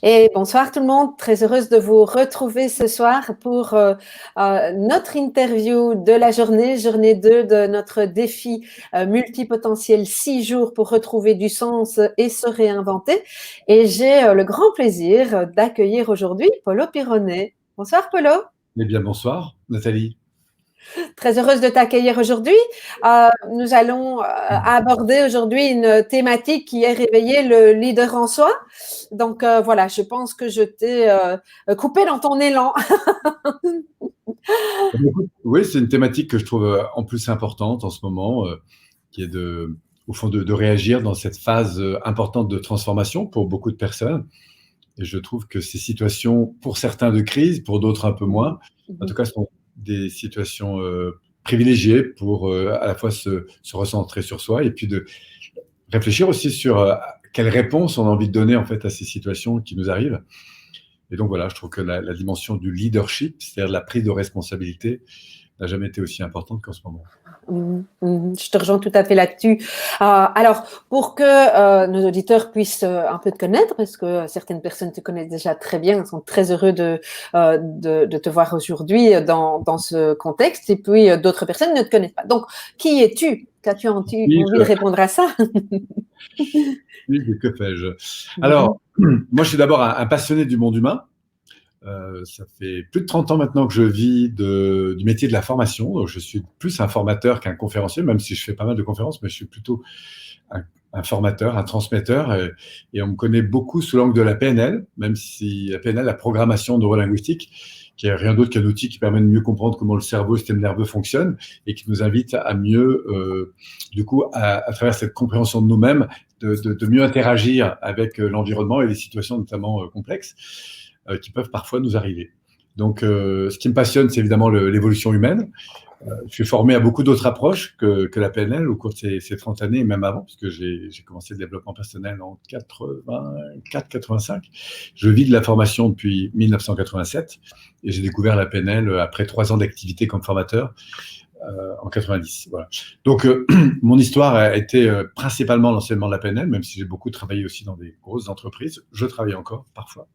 Et bonsoir tout le monde, très heureuse de vous retrouver ce soir pour notre interview de la journée 2 de notre défi multipotentiel 6 jours pour retrouver du sens et se réinventer. Et j'ai le grand plaisir d'accueillir aujourd'hui Paulo Pironet. Bonsoir Paulo. Eh bien, bonsoir, Nathalie. Très heureuse de t'accueillir aujourd'hui. Nous allons aborder aujourd'hui une thématique qui est réveiller le leader en soi. Donc voilà, je pense que je t'ai coupé dans ton élan. Oui, c'est une thématique que je trouve en plus importante en ce moment, qui est au fond de réagir dans cette phase importante de transformation pour beaucoup de personnes. Et je trouve que ces situations, pour certains de crise, pour d'autres un peu moins, en tout cas, sont des situations privilégiées pour à la fois se recentrer sur soi et puis de réfléchir aussi sur quelle réponse on a envie de donner en fait à ces situations qui nous arrivent. Et donc voilà, je trouve que la dimension du leadership, c'est-à-dire la prise de responsabilité, n'a jamais été aussi importante qu'en ce moment. Je te rejoins tout à fait là-dessus. Alors, pour que nos auditeurs puissent un peu te connaître, parce que certaines personnes te connaissent déjà très bien, sont très heureux de te voir aujourd'hui dans ce contexte, et puis d'autres personnes ne te connaissent pas. Donc, qui es-tu? Qu'as-tu envie de répondre à ça? Oui, que fais-je? Alors, moi, je suis d'abord un passionné du monde humain. Ça fait plus de 30 ans maintenant que je vis du métier de la formation. Donc, je suis plus un formateur qu'un conférencier, même si je fais pas mal de conférences, mais je suis plutôt un formateur, un transmetteur. Et on me connaît beaucoup sous l'angle de la PNL, même si la PNL, la programmation neurolinguistique, qui est rien d'autre qu'un outil qui permet de mieux comprendre comment le cerveau, le système nerveux fonctionne et qui nous invite à mieux, du coup, à travers cette compréhension de nous-mêmes, de mieux interagir avec l'environnement et les situations notamment complexes qui peuvent parfois nous arriver. Donc, ce qui me passionne, c'est évidemment l'évolution humaine. Je suis formé à beaucoup d'autres approches que la PNL au cours de ces 30 années, et même avant, puisque j'ai commencé le développement personnel en 84-85. Je vis de la formation depuis 1987 et j'ai découvert la PNL après 3 ans d'activité comme formateur en 90. Voilà. Donc, mon histoire a été principalement l'enseignement de la PNL, même si j'ai beaucoup travaillé aussi dans des grosses entreprises. Je travaille encore parfois.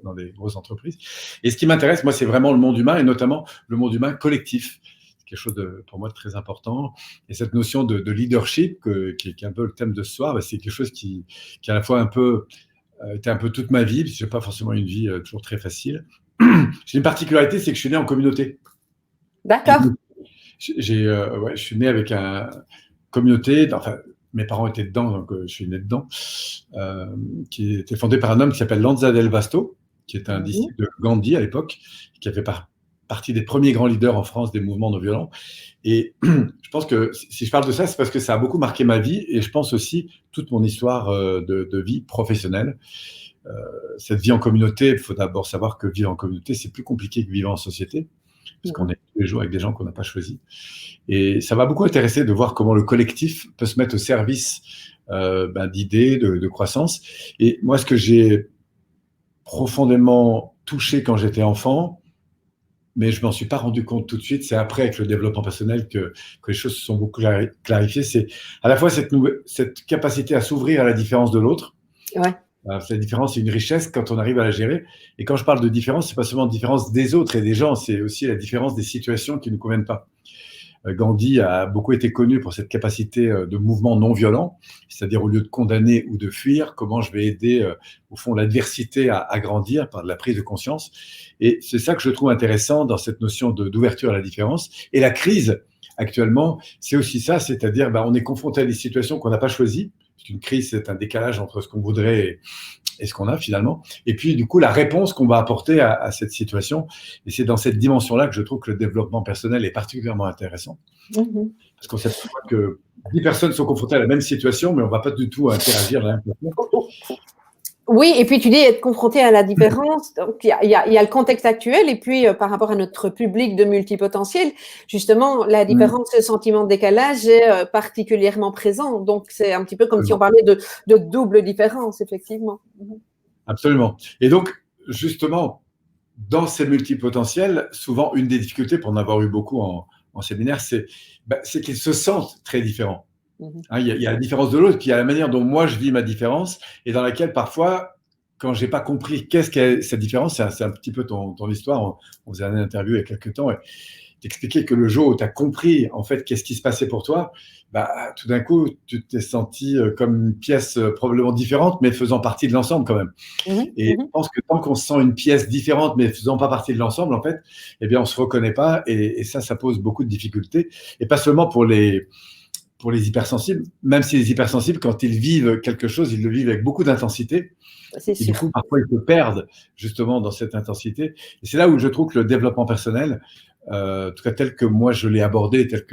Dans des grosses entreprises. Et ce qui m'intéresse, moi, c'est vraiment le monde humain et notamment le monde humain collectif. C'est quelque chose pour moi de très important. Et cette notion de leadership, qui est un peu le thème de ce soir, c'est quelque chose qui à la fois était un peu toute ma vie, parce que je n'ai pas forcément une vie toujours très facile. J'ai une particularité, c'est que je suis né en communauté. D'accord. Je suis né avec une communauté, enfin, mes parents étaient dedans, donc je suis né dedans, qui était fondée par un homme qui s'appelle Lanza del Vasto, qui est un disciple de Gandhi à l'époque, qui a fait partie des premiers grands leaders en France des mouvements non violents. Et je pense que si je parle de ça, c'est parce que ça a beaucoup marqué ma vie et je pense aussi toute mon histoire de vie professionnelle. Cette vie en communauté, il faut d'abord savoir que vivre en communauté, c'est plus compliqué que vivre en société, parce qu'on est tous les jours avec des gens qu'on n'a pas choisis. Et ça m'a beaucoup intéressé de voir comment le collectif peut se mettre au service d'idées, de croissance. Et moi, ce que j'ai profondément touché quand j'étais enfant, mais je ne m'en suis pas rendu compte tout de suite, c'est après, avec le développement personnel, que les choses se sont beaucoup clarifiées. C'est à la fois cette capacité à s'ouvrir à la différence de l'autre. Ouais. La différence, c'est une richesse quand on arrive à la gérer. Et quand je parle de différence, ce n'est pas seulement la différence des autres et des gens, c'est aussi la différence des situations qui ne nous conviennent pas. Gandhi a beaucoup été connu pour cette capacité de mouvement non violent, c'est-à-dire au lieu de condamner ou de fuir, comment je vais aider au fond l'adversité à grandir par de la prise de conscience. Et c'est ça que je trouve intéressant dans cette notion d'ouverture à la différence. Et la crise, actuellement, c'est aussi ça, c'est-à-dire on est confronté à des situations qu'on n'a pas choisies. Une crise, c'est un décalage entre ce qu'on voudrait et ce qu'on a finalement. Et puis, du coup, la réponse qu'on va apporter à cette situation. Et c'est dans cette dimension-là que je trouve que le développement personnel est particulièrement intéressant. Parce qu'on s'aperçoit que 10 personnes sont confrontées à la même situation, mais on ne va pas du tout interagir de la même façon. Oui, et puis tu dis être confronté à la différence. Donc, il y a le contexte actuel, et puis par rapport à notre public de multipotentiel, justement, la différence, le sentiment de décalage est particulièrement présent. Donc, c'est un petit peu comme si on parlait de double différence, effectivement. Absolument. Et donc, justement, dans ces multipotentiels, souvent, une des difficultés, pour en avoir eu beaucoup en séminaire, c'est qu'ils se sentent très différents. Il y a la différence de l'autre, puis il y a la manière dont moi je vis ma différence et dans laquelle parfois quand j'ai pas compris qu'est-ce qu'est cette différence, c'est un petit peu ton histoire. On faisait une interview il y a quelques temps et t'expliquais que le jour où tu as compris en fait qu'est-ce qui se passait pour toi, bah, tout d'un coup, tu t'es senti comme une pièce probablement différente, mais faisant partie de l'ensemble quand même. Et je pense que tant qu'on se sent une pièce différente, mais faisant pas partie de l'ensemble, en fait, eh bien, on se reconnaît pas et ça pose beaucoup de difficultés. Et pas seulement pour les hypersensibles, même si les hypersensibles, quand ils vivent quelque chose, ils le vivent avec beaucoup d'intensité. C'est Et du sûr. coup, parfois, ils se perdent justement dans cette intensité. Et c'est là où je trouve que le développement personnel, en tout cas tel que moi je l'ai abordé, tel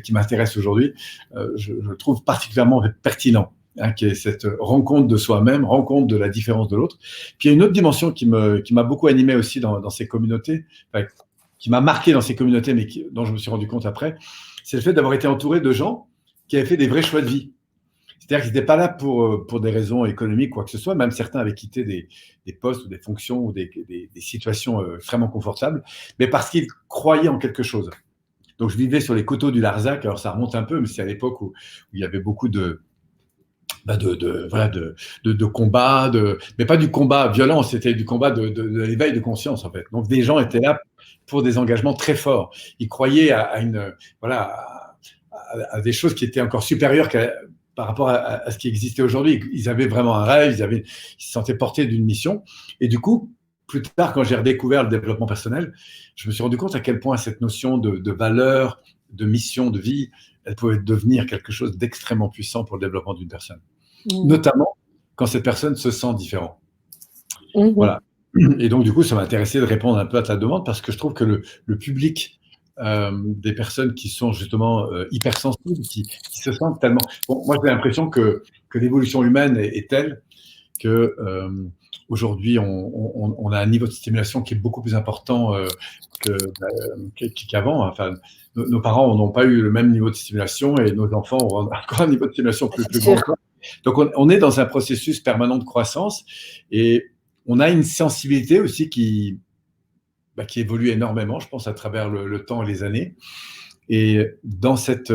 qui m'intéresse aujourd'hui, je le trouve particulièrement pertinent. Hein, qui est cette rencontre de soi-même, rencontre de la différence de l'autre. Puis il y a une autre dimension qui m'a beaucoup animé aussi dans ces communautés, enfin, qui m'a marqué dans ces communautés, mais dont je me suis rendu compte après, c'est le fait d'avoir été entouré de gens qui avaient fait des vrais choix de vie. C'est-à-dire qu'ils n'étaient pas là pour des raisons économiques, quoi que ce soit. Même certains avaient quitté des postes ou des fonctions ou des situations extrêmement confortables, mais parce qu'ils croyaient en quelque chose. Donc, je vivais sur les coteaux du Larzac. Alors, ça remonte un peu, mais c'est à l'époque où il y avait beaucoup de combats, mais pas du combat violent, c'était du combat de l'éveil de conscience, en fait. Donc, des gens étaient là pour des engagements très forts. Ils croyaient à des choses qui étaient encore supérieures par rapport à ce qui existait aujourd'hui. Ils avaient vraiment un rêve, ils se sentaient portés d'une mission. Et du coup, plus tard, quand j'ai redécouvert le développement personnel, je me suis rendu compte à quel point cette notion de valeur, de mission, de vie, elle pouvait devenir quelque chose d'extrêmement puissant pour le développement d'une personne. Notamment quand cette personne se sent différente. Voilà. Et donc, du coup, ça m'a intéressé de répondre un peu à ta demande parce que je trouve que le public des personnes qui sont justement hypersensibles, qui se sentent tellement… Bon, moi, j'ai l'impression que l'évolution humaine est telle que aujourd'hui, on a un niveau de stimulation qui est beaucoup plus important qu'avant. Enfin, nos parents n'ont pas eu le même niveau de stimulation et nos enfants auront encore un niveau de stimulation plus grand. Donc, on est dans un processus permanent de croissance et on a une sensibilité aussi qui évolue énormément, je pense, à travers le temps et les années. Et dans cette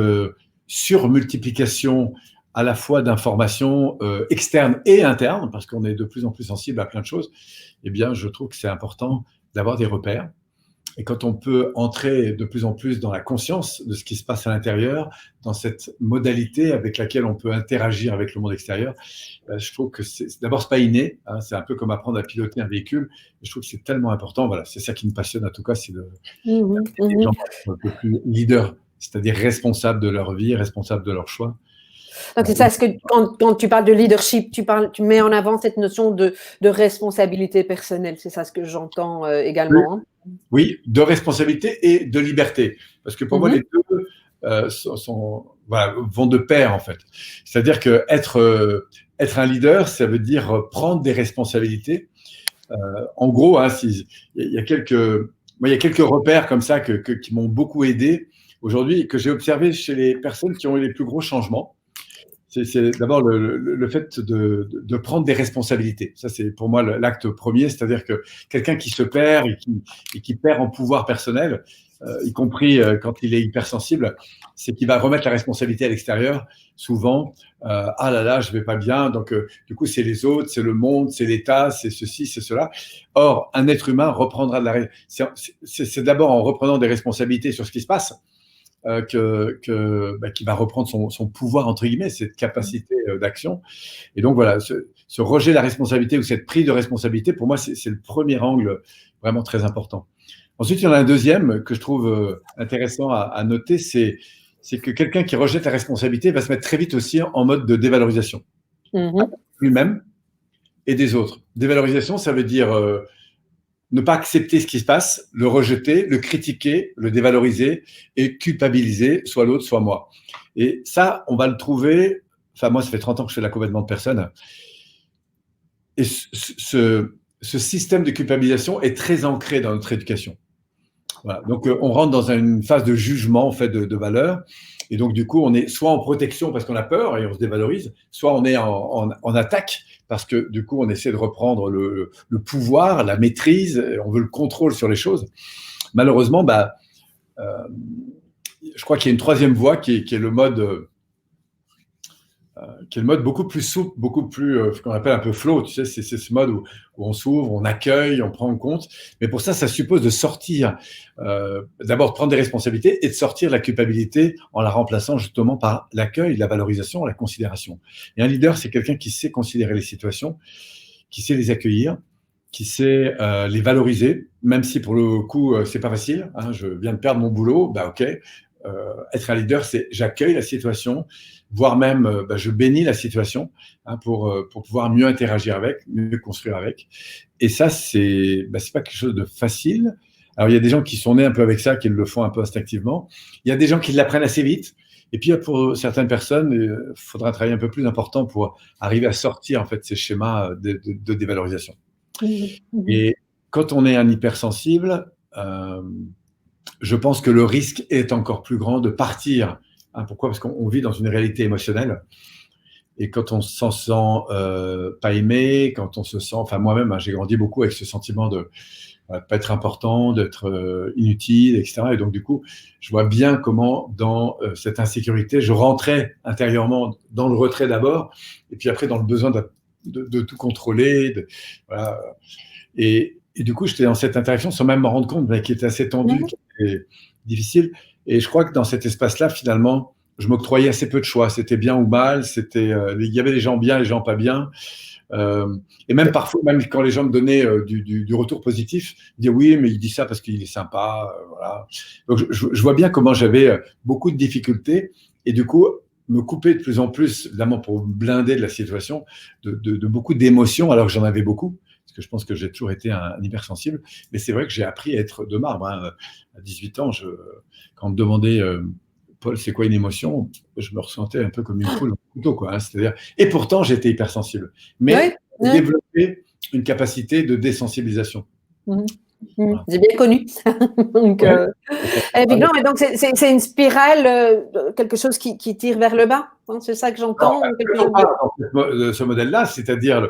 surmultiplication à la fois d'informations externes et internes, parce qu'on est de plus en plus sensible à plein de choses, eh bien, je trouve que c'est important d'avoir des repères. Et quand on peut entrer de plus en plus dans la conscience de ce qui se passe à l'intérieur, dans cette modalité avec laquelle on peut interagir avec le monde extérieur, je trouve que d'abord, c'est pas inné, hein, c'est un peu comme apprendre à piloter un véhicule. Je trouve que c'est tellement important. Voilà, c'est ça qui me passionne en tout cas, c'est les gens un peu plus leaders, c'est-à-dire responsables de leur vie, responsables de leurs choix. Donc, c'est ça, ce que quand tu parles de leadership, tu mets en avant cette notion de responsabilité personnelle. C'est ça ce que j'entends également. Hein. Oui, de responsabilité et de liberté. Parce que pour moi, les deux vont de pair, en fait. C'est-à-dire qu'être un leader, ça veut dire prendre des responsabilités. En gros, hein, il y a quelques repères comme ça qui m'ont beaucoup aidé aujourd'hui et que j'ai observé chez les personnes qui ont eu les plus gros changements. C'est d'abord le fait de prendre des responsabilités. Ça, c'est pour moi l'acte premier, c'est-à-dire que quelqu'un qui se perd et qui perd en pouvoir personnel, y compris quand il est hypersensible, c'est qu'il va remettre la responsabilité à l'extérieur, souvent. Ah là là, je vais pas bien, donc du coup, c'est les autres, c'est le monde, c'est l'État, c'est ceci, c'est cela. Or, un être humain reprendra c'est d'abord en reprenant des responsabilités sur ce qui se passe, qui va reprendre son pouvoir, entre guillemets, cette capacité d'action. Et donc, voilà, ce rejet de la responsabilité ou cette prise de responsabilité, pour moi, c'est le premier angle vraiment très important. Ensuite, il y en a un deuxième que je trouve intéressant à noter, c'est que quelqu'un qui rejette la responsabilité va se mettre très vite aussi en mode de dévalorisation. Lui-même et des autres. Dévalorisation, ça veut dire… ne pas accepter ce qui se passe, le rejeter, le critiquer, le dévaloriser et culpabiliser, soit l'autre, soit moi. Et ça, on va le trouver… Enfin, moi, ça fait 30 ans que je fais l'accompagnement de personnes. Et ce système de culpabilisation est très ancré dans notre éducation. Voilà. Donc, on rentre dans une phase de jugement, en fait, de valeur. Et donc, du coup, on est soit en protection parce qu'on a peur et on se dévalorise, soit on est en attaque parce que, du coup, on essaie de reprendre le pouvoir, la maîtrise, on veut le contrôle sur les choses. Malheureusement, je crois qu'il y a une troisième voie qui est le mode qui est le mode beaucoup plus souple, beaucoup plus, ce qu'on appelle un peu flow, tu sais, c'est ce mode où on s'ouvre, on accueille, on prend en compte. Mais pour ça, ça suppose de sortir, d'abord de prendre des responsabilités et de sortir de la culpabilité en la remplaçant justement par l'accueil, la valorisation, la considération. Et un leader, c'est quelqu'un qui sait considérer les situations, qui sait les accueillir, qui sait les valoriser, même si pour le coup, c'est pas facile. Hein, je viens de perdre mon boulot, bah ok. Être un leader, c'est j'accueille la situation, voire même je bénis la situation pour pouvoir mieux interagir avec, mieux construire avec. Et ça, c'est pas quelque chose de facile. Alors, il y a des gens qui sont nés un peu avec ça, qui le font un peu instinctivement. Il y a des gens qui l'apprennent assez vite. Et puis, pour certaines personnes, il faudra un travail un peu plus important pour arriver à sortir en fait, ces schémas de dévalorisation. Et quand on est un hypersensible, je pense que le risque est encore plus grand de partir. Pourquoi ? Parce qu'on vit dans une réalité émotionnelle. Et quand on s'en sent pas aimé, quand on se sent… Enfin, moi-même, j'ai grandi beaucoup avec ce sentiment de ne pas être important, d'être inutile, etc. Et donc, du coup, je vois bien comment, dans cette insécurité, je rentrais intérieurement dans le retrait d'abord, et puis après dans le besoin de tout contrôler. Voilà. Et du coup, j'étais dans cette interaction sans même m'en rendre compte, mais qui était assez tendue, qui était difficile. Et je crois que dans cet espace-là, finalement, je m'octroyais assez peu de choix. C'était bien ou mal. Il y avait des gens bien, les gens pas bien. Et même parfois, même quand les gens me donnaient du retour positif, ils disaient oui, mais il dit ça parce qu'il est sympa. Voilà. Donc, je vois bien comment j'avais beaucoup de difficultés. Et du coup, me couper de plus en plus, évidemment, pour me blinder de la situation, de beaucoup d'émotions, alors que j'en avais beaucoup. Parce que je pense que j'ai toujours été un hypersensible. Mais c'est vrai que j'ai appris à être de marbre. Hein. À 18 ans, quand on me demandait, Paul, c'est quoi une émotion ? Je me ressentais un peu comme une poule dans le couteau, quoi. Hein. C'est-à-dire, et pourtant, j'étais hypersensible. Mais j'ai développé une capacité de désensibilisation. Voilà. J'ai bien connu. Donc, non, et donc c'est une spirale, quelque chose qui tire vers le bas. Hein, c'est ça que j'entends. Ce modèle-là, c'est-à-dire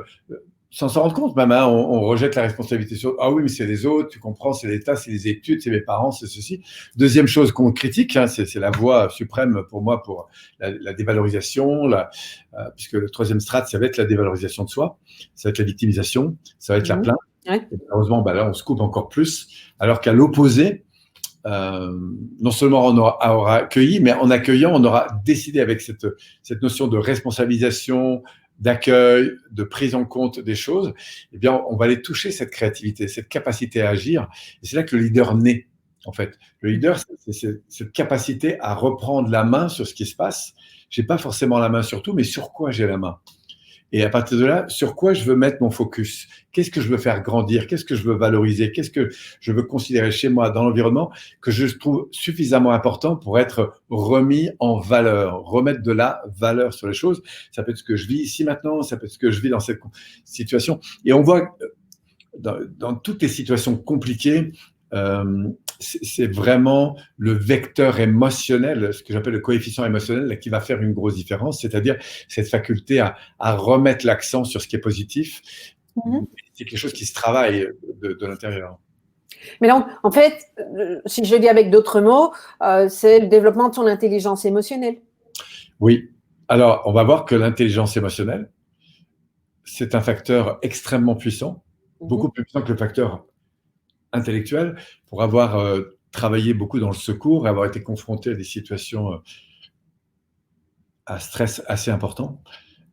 sans s'en rendre compte, même, hein, on rejette la responsabilité sur « Ah oui, mais c'est les autres, tu comprends, c'est l'État, c'est les études, c'est mes parents, c'est ceci. » Deuxième chose qu'on critique, hein, c'est la voie suprême pour moi pour la dévalorisation, puisque le troisième strate, ça va être la dévalorisation de soi, ça va être la victimisation, ça va être la plainte. Ouais. Et malheureusement, là, on se coupe encore plus, alors qu'à l'opposé, non seulement on aura accueilli, mais en accueillant, on aura décidé avec cette notion de responsabilisation, d'accueil, de prise en compte des choses, eh bien, on va aller toucher cette créativité, cette capacité à agir. Et c'est là que le leader naît, en fait. Le leader, c'est cette capacité à reprendre la main sur ce qui se passe. Je n'ai pas forcément la main sur tout, mais sur quoi j'ai la main ? Et à partir de là, sur quoi je veux mettre mon focus ? Qu'est-ce que je veux faire grandir ? Qu'est-ce que je veux valoriser ? Qu'est-ce que je veux considérer chez moi, dans l'environnement, que je trouve suffisamment important pour être remis en valeur, remettre de la valeur sur les choses. Ça peut être ce que je vis ici maintenant, ça peut être ce que je vis dans cette situation. Et on voit dans toutes les situations compliquées, c'est vraiment le vecteur émotionnel, ce que j'appelle le coefficient émotionnel, qui va faire une grosse différence, c'est-à-dire cette faculté à remettre l'accent sur ce qui est positif. C'est quelque chose qui se travaille de l'intérieur. Mais donc, en fait, si je le dis avec d'autres mots, c'est le développement de son intelligence émotionnelle. Oui. Alors, on va voir que l'intelligence émotionnelle, c'est un facteur extrêmement puissant, beaucoup plus puissant que le facteur intellectuel, pour avoir travaillé beaucoup dans le secours et avoir été confronté à des situations à stress assez important.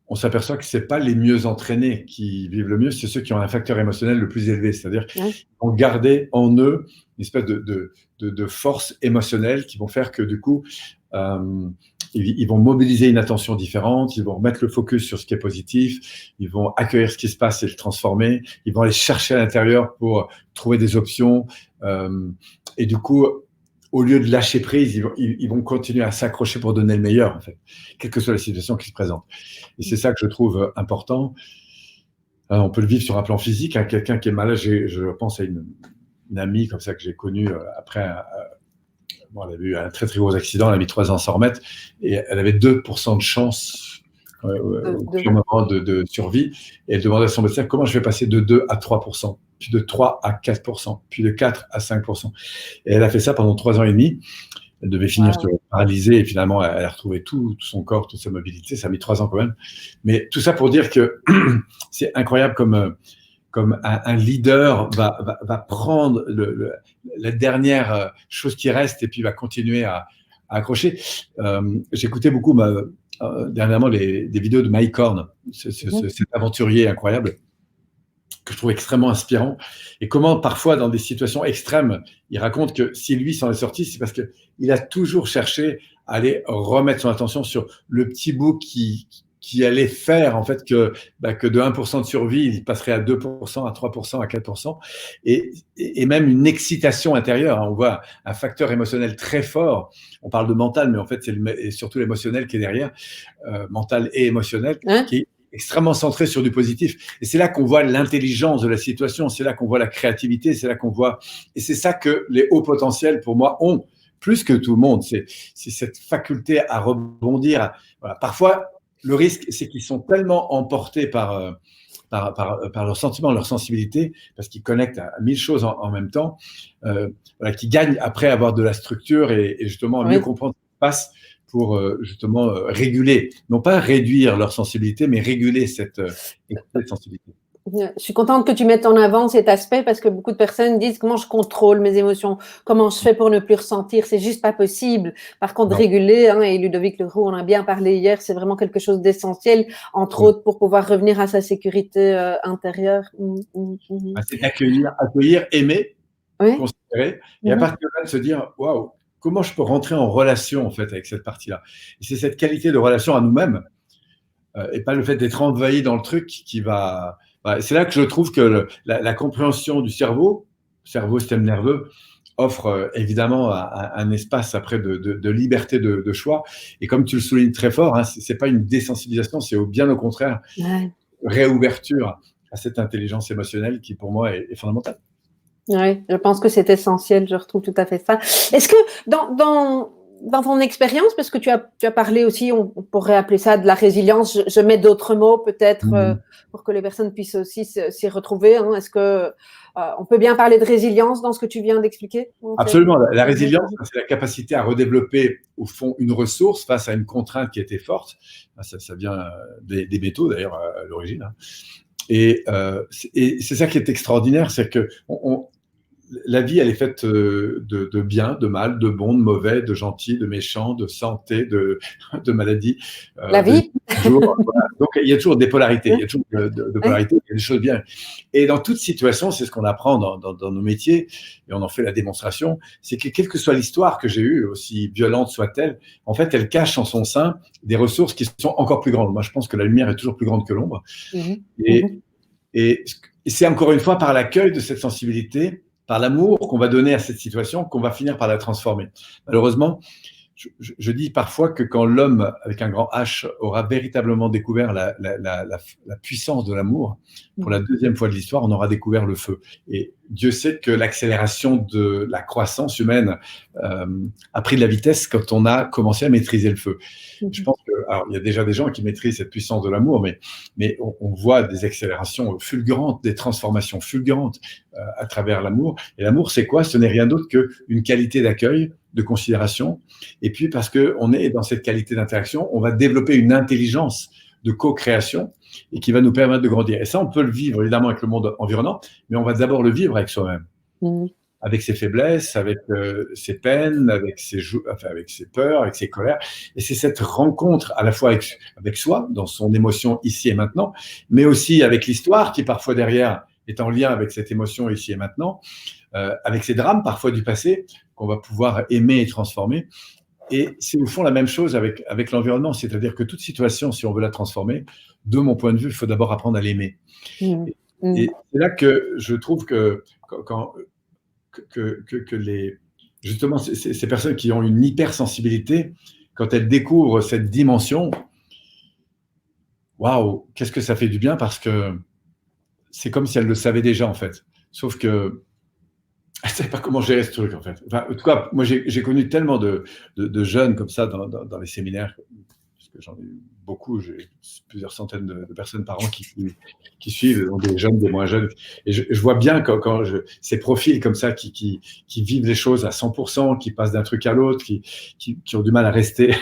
On s'aperçoit que ce n'est pas les mieux entraînés qui vivent le mieux, c'est ceux qui ont un facteur émotionnel le plus élevé. C'est-à-dire qu'ils vont garder en eux une espèce de force émotionnelle qui vont faire que du coup, ils vont mobiliser une attention différente, ils vont remettre le focus sur ce qui est positif, ils vont accueillir ce qui se passe et le transformer, ils vont aller chercher à l'intérieur pour trouver des options. Et du coup, au lieu de lâcher prise, ils vont continuer à s'accrocher pour donner le meilleur, en fait, quelle que soit la situation qui se présente. Et c'est ça que je trouve important. On peut le vivre sur un plan physique. Hein, quelqu'un qui est malade, je pense à une amie comme ça que j'ai connue après. Elle avait eu un très très gros accident, elle a mis 3 ans à s'en remettre, et elle avait 2% de chance au moment de survie. Et elle demandait à son médecin comment je vais passer de 2 à 3%, puis de 3 à 4%, puis de 4 à 5%. Et elle a fait ça pendant 3 ans et demi. Elle devait finir paralysée et finalement, elle a retrouvé tout son corps, toute sa mobilité. Ça a mis 3 ans quand même. Mais tout ça pour dire que c'est incroyable comme un leader va prendre la dernière chose qui reste et puis va continuer à accrocher. J'écoutais beaucoup dernièrement des vidéos de Mike Horn, cet aventurier incroyable que je trouve extrêmement inspirant, et comment parfois dans des situations extrêmes, il raconte que si lui s'en est sorti, c'est parce qu'il a toujours cherché à aller remettre son attention sur le petit bout qui allait faire en fait que de 1% de survie, il passerait à 2%, à 3%, à 4%, et même une excitation intérieure. On voit un facteur émotionnel très fort. On parle de mental, mais en fait, c'est surtout l'émotionnel qui est derrière, mental et émotionnel, qui est extrêmement centré sur du positif. Et c'est là qu'on voit l'intelligence de la situation, c'est là qu'on voit la créativité, c'est là qu'on voit… Et c'est ça que les hauts potentiels, pour moi, ont, plus que tout le monde. C'est cette faculté à rebondir. Voilà. Parfois, le risque, c'est qu'ils sont tellement emportés par leurs sentiments, leur sensibilité, parce qu'ils connectent à 1000 choses en même temps, qu'ils gagnent après avoir de la structure et justement mieux comprendre ce qui se passe pour justement réguler, non pas réduire leur sensibilité, mais réguler cette sensibilité. Je suis contente que tu mettes en avant cet aspect parce que beaucoup de personnes disent comment je contrôle mes émotions, comment je fais pour ne plus ressentir, c'est juste pas possible. Par contre, réguler, et Ludovic Leroux, on a bien parlé hier, c'est vraiment quelque chose d'essentiel, entre autres pour pouvoir revenir à sa sécurité intérieure. C'est accueillir, aimer, considérer, et à partir de là, de se dire, waouh, comment je peux rentrer en relation en fait avec cette partie-là. Et c'est cette qualité de relation à nous-mêmes et pas le fait d'être envahi dans le truc qui va… C'est là que je trouve que la compréhension du cerveau, système nerveux, offre évidemment un espace après de liberté de choix. Et comme tu le soulignes très fort, c'est pas une désensibilisation, c'est bien au contraire réouverture à cette intelligence émotionnelle qui pour moi est fondamentale. Oui, je pense que c'est essentiel, je retrouve tout à fait ça. Est-ce que dans ton expérience, parce que tu as parlé aussi, on pourrait appeler ça de la résilience, je mets d'autres mots peut-être pour que les personnes puissent aussi s'y retrouver. Est-ce que on peut bien parler de résilience dans ce que tu viens d'expliquer? Absolument. La résilience, c'est la capacité à redévelopper au fond une ressource face à une contrainte qui était forte. Ça vient des métaux d'ailleurs à l'origine. Et c'est ça qui est extraordinaire, c'est que la vie, elle est faite de bien, de mal, de bon, de mauvais, de gentil, de méchant, de santé, de maladie. La vie. Voilà. Donc, il y a toujours des polarités. Il y a toujours de polarités, il y a des choses bien. Et dans toute situation, c'est ce qu'on apprend dans nos métiers, et on en fait la démonstration, c'est que quelle que soit l'histoire que j'ai eue, aussi violente soit-elle, en fait, elle cache en son sein des ressources qui sont encore plus grandes. Moi, je pense que la lumière est toujours plus grande que l'ombre. Et c'est encore une fois par l'accueil de cette sensibilité, par l'amour qu'on va donner à cette situation, qu'on va finir par la transformer. Malheureusement, je dis parfois que quand l'homme, avec un grand H, aura véritablement découvert la puissance de l'amour, pour la deuxième fois de l'histoire, on aura découvert le feu. Et Dieu sait que l'accélération de la croissance humaine a pris de la vitesse quand on a commencé à maîtriser le feu. Je pense que, alors, il y a déjà des gens qui maîtrisent cette puissance de l'amour, mais on voit des accélérations fulgurantes, des transformations fulgurantes à travers l'amour. Et l'amour, c'est quoi? Ce n'est rien d'autre qu'une qualité d'accueil, de considération. Et puis, parce qu'on est dans cette qualité d'interaction, on va développer une intelligence de co-création et qui va nous permettre de grandir. Et ça, on peut le vivre évidemment avec le monde environnant, mais on va d'abord le vivre avec soi-même. Avec ses faiblesses, avec ses peines, avec ses peurs, avec ses colères. Et c'est cette rencontre à la fois avec soi, dans son émotion ici et maintenant, mais aussi avec l'histoire qui parfois derrière est en lien avec cette émotion ici et maintenant, avec ces drames parfois du passé qu'on va pouvoir aimer et transformer. Et c'est au fond la même chose avec l'environnement, c'est-à-dire que toute situation, si on veut la transformer, de mon point de vue, il faut d'abord apprendre à l'aimer. Et c'est là que je trouve que justement ces personnes qui ont une hypersensibilité, quand elles découvrent cette dimension, waouh, qu'est-ce que ça fait du bien, parce que c'est comme si elles le savaient déjà en fait. Sauf que je ne savais pas comment gérer ce truc en fait. Enfin, en tout cas, moi j'ai connu tellement de jeunes comme ça dans les séminaires, parce que j'en ai eu beaucoup, j'ai plusieurs centaines de personnes par an qui suivent, donc des jeunes, des moins jeunes. Et je vois bien ces profils comme ça qui vivent les choses à 100%, qui passent d'un truc à l'autre, qui ont du mal à rester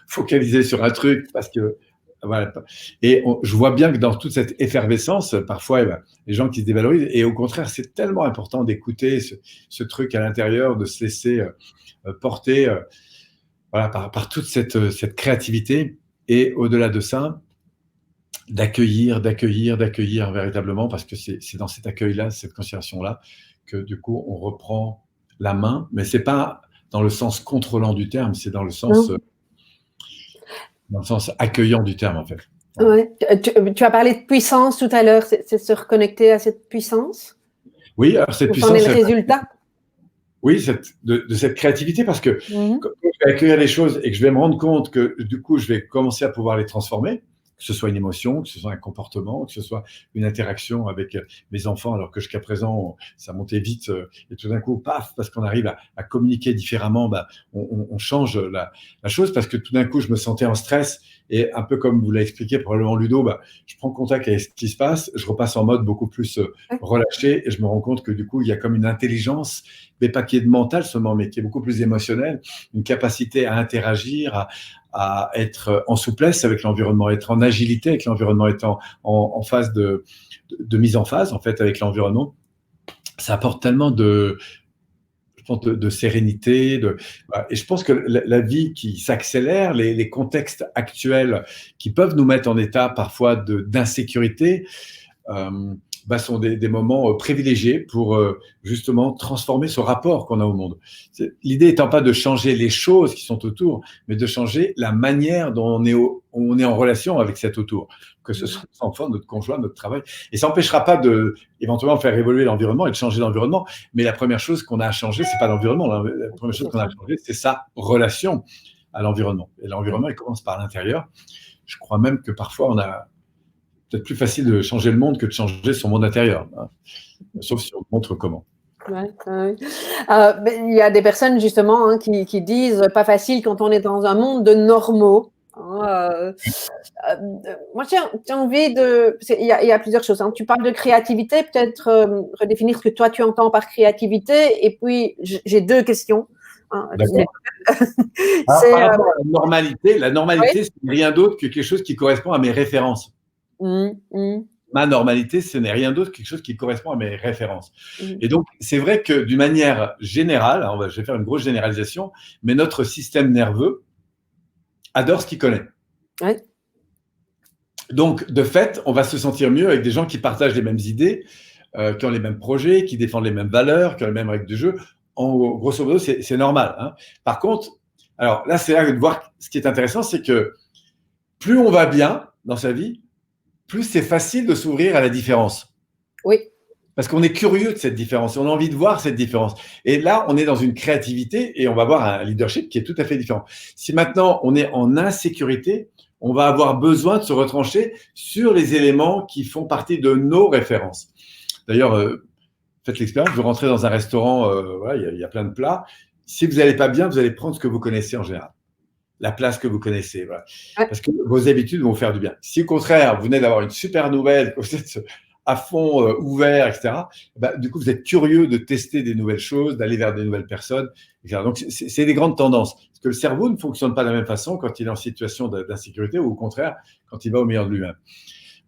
focalisés sur un truc parce que voilà. Et je vois bien que dans toute cette effervescence, parfois, les gens qui se dévalorisent, et au contraire, c'est tellement important d'écouter ce truc à l'intérieur, de se laisser porter voilà, par toute cette créativité, et au-delà de ça, d'accueillir véritablement, parce que c'est dans cet accueil-là, cette considération-là, que du coup, on reprend la main, mais c'est pas dans le sens contrôlant du terme, c'est dans le sens accueillant du terme, en fait. Ouais. Tu as parlé de puissance tout à l'heure, c'est se reconnecter à cette puissance? Oui, alors cette puissance… C'en est le résultat? Oui, de cette créativité, parce que quand je vais accueillir les choses et que je vais me rendre compte que du coup, je vais commencer à pouvoir les transformer, que ce soit une émotion, que ce soit un comportement, que ce soit une interaction avec mes enfants, alors que jusqu'à présent, ça montait vite, et tout d'un coup, paf, parce qu'on arrive à communiquer différemment, on change la chose, parce que tout d'un coup, je me sentais en stress, et un peu comme vous l'avez expliqué probablement Ludo, je prends contact avec ce qui se passe, je repasse en mode beaucoup plus relâché, et je me rends compte que du coup, il y a comme une intelligence, mais pas qui est de mental seulement, mais qui est beaucoup plus émotionnelle, une capacité à interagir, à être en souplesse avec l'environnement, être en agilité avec l'environnement, être en phase de mise en phase en fait avec l'environnement. Ça apporte tellement de sérénité, et je pense que la vie qui s'accélère, les contextes actuels qui peuvent nous mettre en état parfois d'insécurité, sont des moments privilégiés pour justement transformer ce rapport qu'on a au monde. L'idée étant pas de changer les choses qui sont autour, mais de changer la manière dont on est en relation avec cet autour, que ce soit notre enfant, notre conjoint, notre travail. Et ça n'empêchera pas éventuellement faire évoluer l'environnement et de changer l'environnement. Mais la première chose qu'on a à changer, c'est pas l'environnement. La première chose qu'on a à changer, c'est sa relation à l'environnement. Et l'environnement, il commence par l'intérieur. Je crois même que parfois, on a peut-être plus facile de changer le monde que de changer son monde intérieur, hein. Sauf si on montre comment. Ouais. Il y a des personnes justement qui disent pas facile quand on est dans un monde de normaux. Moi, j'ai envie de… Il y a plusieurs choses. Tu parles de créativité, peut-être redéfinir ce que toi tu entends par créativité. Et puis, j'ai deux questions. D'accord. Par rapport à la normalité, c'est rien d'autre que quelque chose qui correspond à mes références. Ma normalité, ce n'est rien d'autre que quelque chose qui correspond à mes références. Et donc, c'est vrai que d'une manière générale, je vais faire une grosse généralisation, mais notre système nerveux adore ce qu'il connaît. Ouais. Donc, de fait, on va se sentir mieux avec des gens qui partagent les mêmes idées, qui ont les mêmes projets, qui défendent les mêmes valeurs, qui ont les mêmes règles de jeu. Grosso modo, c'est normal, hein. Par contre, alors là, c'est là de voir ce qui est intéressant, c'est que plus on va bien dans sa vie, plus c'est facile de s'ouvrir à la différence. Oui. Parce qu'on est curieux de cette différence, on a envie de voir cette différence. Et là, on est dans une créativité et on va avoir un leadership qui est tout à fait différent. Si maintenant on est en insécurité, on va avoir besoin de se retrancher sur les éléments qui font partie de nos références. D'ailleurs, faites l'expérience, vous rentrez dans un restaurant, il y a plein de plats. Si vous n'allez pas bien, vous allez prendre ce que vous connaissez en général. La place que vous connaissez, voilà. Parce que vos habitudes vont vous faire du bien. Si au contraire, vous venez d'avoir une super nouvelle, que vous êtes à fond ouvert, etc., du coup, vous êtes curieux de tester des nouvelles choses, d'aller vers des nouvelles personnes, etc. Donc, c'est des grandes tendances. Parce que le cerveau ne fonctionne pas de la même façon quand il est en situation d'insécurité ou au contraire, quand il va au meilleur de lui-même.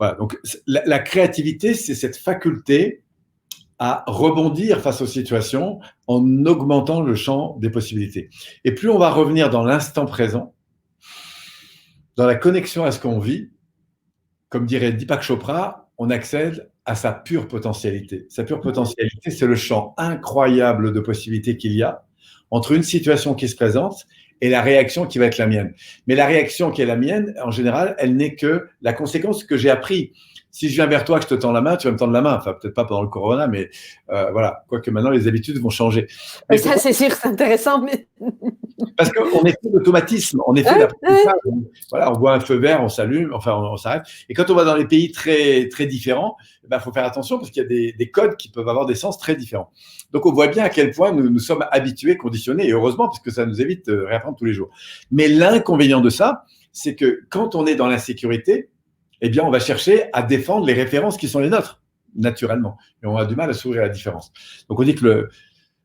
Voilà. Donc, la créativité, c'est cette faculté à rebondir face aux situations en augmentant le champ des possibilités. Et plus on va revenir dans l'instant présent, dans la connexion à ce qu'on vit, comme dirait Deepak Chopra, on accède à sa pure potentialité. Sa pure potentialité, c'est le champ incroyable de possibilités qu'il y a entre une situation qui se présente et la réaction qui va être la mienne. Mais la réaction qui est la mienne, en général, elle n'est que la conséquence que j'ai appris. Si je viens vers toi, que je te tends la main, tu vas me tendre la main. Enfin, peut-être pas pendant le corona, mais voilà. Quoique maintenant, les habitudes vont changer. Mais ça, c'est sûr, c'est intéressant. Mais… Parce qu'on est fait d'automatisme. On est fait d'apprentissage. Voilà, on voit un feu vert, on s'allume, enfin, on s'arrête. Et quand on va dans les pays très, très différents, faut faire attention parce qu'il y a des codes qui peuvent avoir des sens très différents. Donc, on voit bien à quel point nous sommes habitués, conditionnés, et heureusement, parce que ça nous évite de réapprendre tous les jours. Mais l'inconvénient de ça, c'est que quand on est dans l'insécurité, eh bien, on va chercher à défendre les références qui sont les nôtres, naturellement. Et on a du mal à s'ouvrir à la différence. Donc, on dit que le